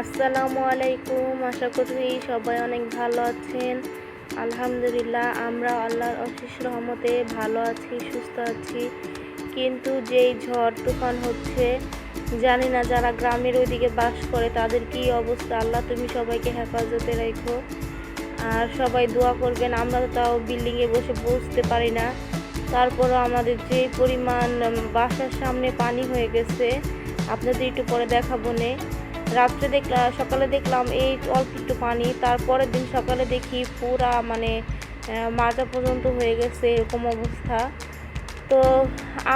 আসসালামু আলাইকুম। আশা করি সবাই অনেক ভালো আছেন। আলহামদুলিল্লাহ আমরা আল্লাহর অশেষ রহমতে ভালো আছি, সুস্থ আছি। কিন্তু যেই ঝড় তুফান হচ্ছে, জানি না যারা গ্রামের ওইদিকে বাস করে তাদের কি অবস্থা। আল্লাহ তুমি সবাইকে হেফাজতে রেখো। আর সবাই দোয়া করবেন। আমরা তো তাও বিল্ডিংয়ে বসে বুঝতে পারি না, তারপরও আমাদের যে পরিমাণ বাসার সামনে পানি হয়ে গেছে আপনাদের একটু পরে দেখাবো নে। রাত্রে দেখলাম, সকালে দেখলাম এই অল্প একটু পানি, তারপরের দিন সকালে দেখি পুরা মাজা পর্যন্ত হয়ে গেছে, এরকম অবস্থা। তো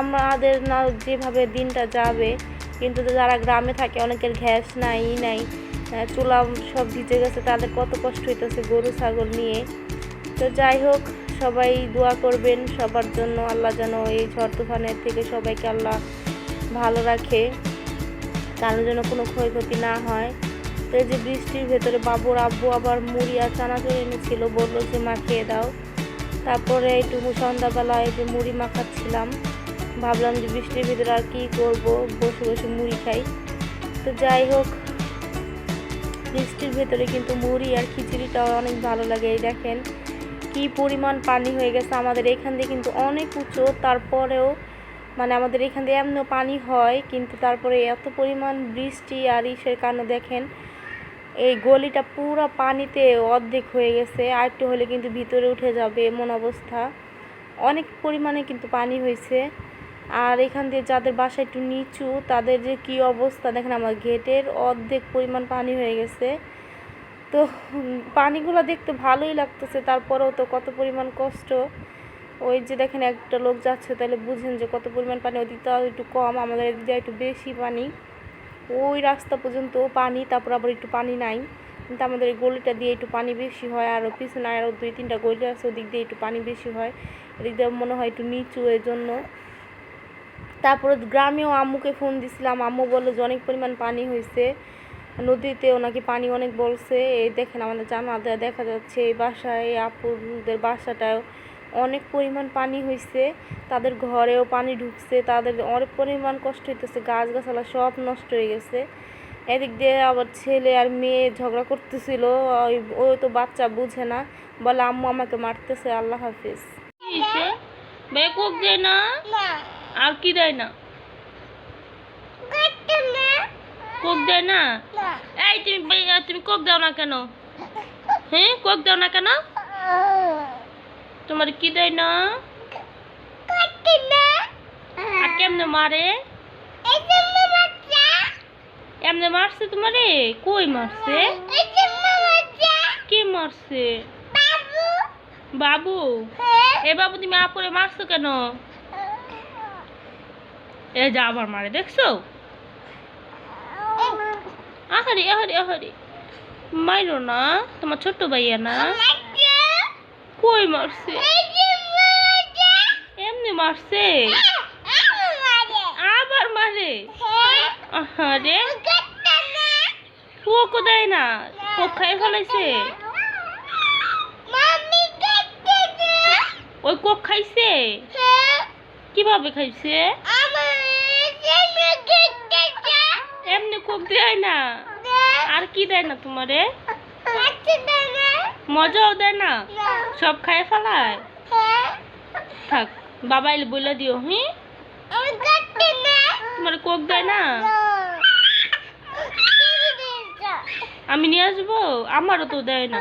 আমাদের না যেভাবে দিনটা যাবে, কিন্তু যারা গ্রামে থাকে অনেকের গ্যাস নাই, নাই চুলা সব ভিজে গেছে, তাদের কত কষ্ট হইতেছে গরু ছাগল নিয়ে। তো যাই হোক, সবাই দোয়া করবেন সবার জন্য, আল্লাহ যেন এই ঝড় তুফানের থেকে সবাইকে আল্লাহ ভালো রাখে, কারোর জন্য কোনো ক্ষয়ক্ষতি না হয়। তো এই যে বৃষ্টির ভেতরে বাবুর আব্বু আবার মুড়ি আর চানাচুর এনেছিল, বললো যে মাখিয়ে দাও। তারপরে একটু সন্ধ্যাবেলা এই যে মুড়ি মাখাচ্ছিলাম, ভাবলাম যে বৃষ্টির ভিতরে আর কী করবো, বসে বসে মুড়ি খাই। তো যাই হোক, বৃষ্টির ভেতরে কিন্তু মুড়ি আর খিচুড়িটাও অনেক ভালো লাগে। এই দেখেন কি পরিমাণ পানি হয়ে গেছে আমাদের এখান দিয়ে, কিন্তু অনেক উঁচু, তারপরেও আমাদের এখান দিয়ে এমন পানি হয়, কিন্তু তারপরে এত পরিমাণ বৃষ্টি আর ইসের কারণে দেখেন এই গলিটা পুরো পানিতে অর্ধেক হয়ে গেছে। আর একটু হলে কিন্তু ভিতরে উঠে যাবে এমন অবস্থা, অনেক পরিমাণে কিন্তু পানি হয়েছে। আর এখান দিয়ে যাদের বাসা একটু নিচু তাদের যে কি অবস্থা দেখেন, আমার গেটের অর্ধেক পরিমাণ পানি হয়ে গেছে। তো পানিগুলো দেখতে ভালোই লাগতেছে, তারপরেও তো কত পরিমাণ কষ্ট। ওই যে দেখেন একটা লোক যাচ্ছে, তাহলে বুঝেন যে কত পরিমাণ পানি। ওই দিকটা একটু কম, আমাদের এদিক দিয়ে একটু বেশি পানি, ওই রাস্তা পর্যন্ত পানি, তারপর আবার একটু পানি নাই। কিন্তু আমাদের এই গলিটা দিয়ে একটু পানি বেশি হয়, আর পিছনে আরও 2-3টা গলি আছে, ওদিক দিয়ে একটু পানি বেশি হয়। এদিক দিয়ে মনে হয় একটু নিচু, এই জন্য। তারপরে গ্রামেও আম্মুকে ফোন দিছিলাম, আম্মু বললো যে অনেক পরিমাণ পানি হয়েছে, নদীতেও নাকি পানি অনেক বলছে। এই দেখেন আমাদের জানালা দেখা যাচ্ছে এই বাসায়, এই আপুদের বাসাটায় অনেক পরিমাণ পানি হয়েছে, তাদের ঘরেও পানি ঢুকছে, তাদের অনেক পরিমাণ কষ্ট হইতেছে, গাছগাছালা সব নষ্ট হয়ে গেছে। এদিক দিয়ে আবার ছেলে আর মেয়ে ঝগড়া করতেছিল, ওই তো বাচ্চা বুঝে না, বলে আম্মু আমাকে মারতেছে। আল্লাহ হাফিজ। বেকুব দেয় না, আর কি দেয় না, কোক দেয় না। এই তুমি কোক দাও না কেন? হ্যাঁ, কোক দাও না কেন? তোমার কি দেয় না? আর কেমনে মারে? এমনে মারছে তোমারে? কই মারছে? কে মারছে? বাবু? এ বাবু, তুমি আপুরে মারছো কেন? এ যা আবার মারে, দেখছো? আহারে আহারে আহারে, মাইরো না, তোমার ছোট্ট ভাইয়া না। কই মারছে? এমনি মারছে? আবার মারে? আহারে, কোকও দেয় না, কোক খাইয়ে ফেলাইছে। ওই কোক খাইছে? কিভাবে খাইছে? এমনি কোক দেয় না, আর কি দেয় না তোমারে? মজাও দেয় না, সব খাইয়ে ফেলায়। থাক, বাবা এলে বলে দিও। হ্যাঁ, তোমার কোক দেয় না? আমি নিয়ে আসবো, আমারও তো দেয় না।